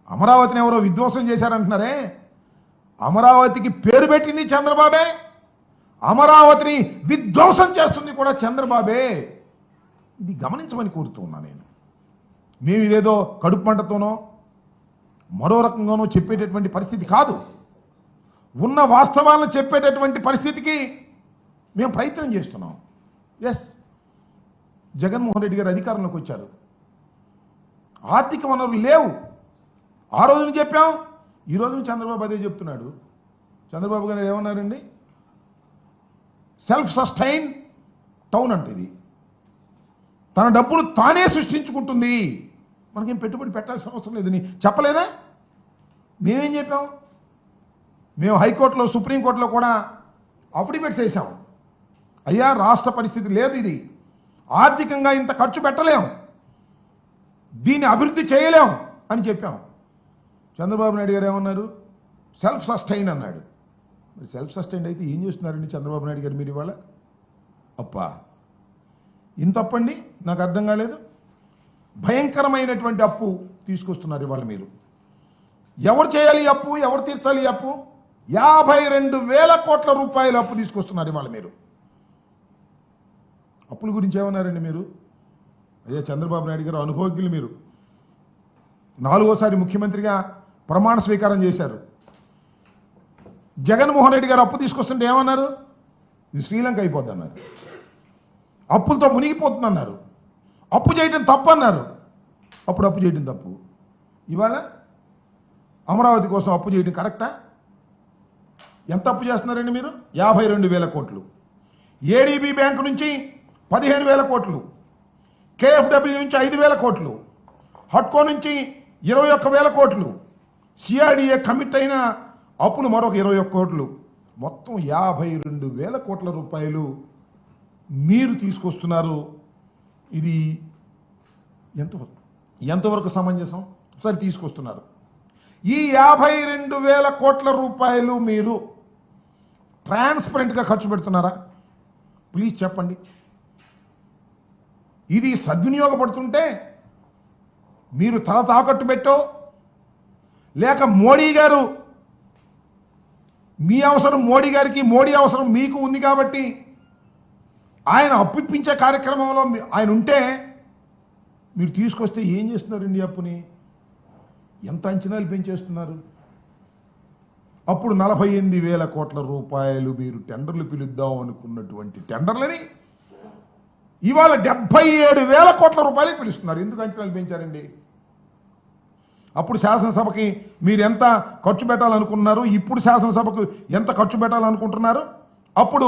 అమరావతిని ఎవరో విధ్వంసం చేశారంటున్నారే, అమరావతికి పేరు పెట్టింది చంద్రబాబే, అమరావతిని విధ్వంసం చేస్తుంది కూడా చంద్రబాబే. ఇది గమనించమని కోరుతున్నా నేను. మేము ఇదేదో కడుపు మంటతోనో మరో రకంగానో చెప్పేటటువంటి పరిస్థితి కాదు. ఉన్న వాస్తవాలను చెప్పేటటువంటి పరిస్థితికి మేము ప్రయత్నం చేస్తున్నాం. ఎస్, జగన్మోహన్ రెడ్డి గారు అధికారంలోకి వచ్చారు, ఆర్థిక వనరులు లేవు. ఆ రోజున చెప్పాం, ఈ రోజున చంద్రబాబు అదే చెప్తున్నాడు. చంద్రబాబు గారు ఏమన్నారండి? సెల్ఫ్ సస్టైన్ టౌన్ అంటే ఇది తన డబ్బులు తానే సృష్టించుకుంటుంది, మనకేం పెట్టుబడి పెట్టాల్సిన అవసరం లేదని చెప్పలేదా? మేమేం చెప్పాం? మేము హైకోర్టులో సుప్రీంకోర్టులో కూడా అఫిడవిట్స్ వేసాం. అయ్యా, రాష్ట్ర పరిస్థితి లేదు, ఇది ఆర్థికంగా ఇంత ఖర్చు పెట్టలేం, దీన్ని అభివృద్ధి చేయలేం అని చెప్పాం. చంద్రబాబు నాయుడు గారు ఏమన్నారు? సెల్ఫ్ సస్టైన్ అన్నాడు. మరి సెల్ఫ్ సస్టైన్ అయితే ఏం చేస్తున్నారండి చంద్రబాబు నాయుడు గారు మీరు ఇవాళ? అప్పా, ఇంత అప్పండి, నాకు అర్థం కాలేదు. భయంకరమైనటువంటి అప్పు తీసుకొస్తున్నారు ఇవాళ మీరు. ఎవరు చేయాలి అప్పు, ఎవరు తీర్చాలి అప్పు? 52,000 కోట్ల రూపాయల అప్పు తీసుకొస్తున్నారు ఇవాళ మీరు. అప్పుల గురించి ఏమన్నారండి మీరు? అయ్యా చంద్రబాబు నాయుడు గారు అనుభవజ్ఞులు మీరు. 4వసారి ముఖ్యమంత్రిగా ప్రమాణ స్వీకారం చేశారు. జగన్మోహన్ రెడ్డి గారు అప్పు తీసుకొస్తుంటే ఏమన్నారు? ఇది శ్రీలంక అయిపోద్ది అన్నారు, అప్పులతో మునిగిపోతుందన్నారు, అప్పు చేయటం తప్పు అన్నారు. అప్పుడు అప్పు చేయటం తప్పు, ఇవాళ అమరావతి కోసం అప్పు చేయటం కరెక్టా? ఎంత అప్పు చేస్తున్నారండి మీరు? 52,000 కోట్లు. ఏడీబీ బ్యాంకు నుంచి 15,000 కోట్లు, కేఎఫ్డబ్ల్యూ నుంచి 5,000 కోట్లు, హట్కో నుంచి 21,000 కోట్లు, సిఆర్డీఏ కమిట్ అయిన అప్పులు మరొక 21 కోట్లు, మొత్తం 52,000 కోట్ల రూపాయలు మీరు తీసుకొస్తున్నారు. ఇది ఎంతవరకు సమంజసం? సరే, తీసుకొస్తున్నారు. ఈ 52,000 కోట్ల రూపాయలు మీరు ట్రాన్స్పరెంట్గా ఖర్చు పెడుతున్నారా? ప్లీజ్ చెప్పండి. ఇది సద్వినియోగపడుతుంటే మీరు తల తాకట్టు పెట్టో, లేక మోడీ గారు మీ అవసరం మోడీ గారికి, మోడీ అవసరం మీకు ఉంది కాబట్టి ఆయన అప్పిప్పించే కార్యక్రమంలో ఆయన ఉంటే మీరు తీసుకొస్తే ఏం చేస్తున్నారండి అప్పుని? ఎంత అంచనాలు పెంచేస్తున్నారు? అప్పుడు 48,000 కోట్ల రూపాయలు మీరు టెండర్లు పిలుద్దాం అనుకున్నటువంటి టెండర్లని ఇవాళ 77,000 కోట్ల రూపాయలకి పిలుస్తున్నారు. ఎందుకు అంచనాలు పెంచారండి? అప్పుడు శాసనసభకి మీరు ఎంత ఖర్చు పెట్టాలనుకున్నారు, ఇప్పుడు శాసనసభకు ఎంత ఖర్చు పెట్టాలనుకుంటున్నారు? అప్పుడు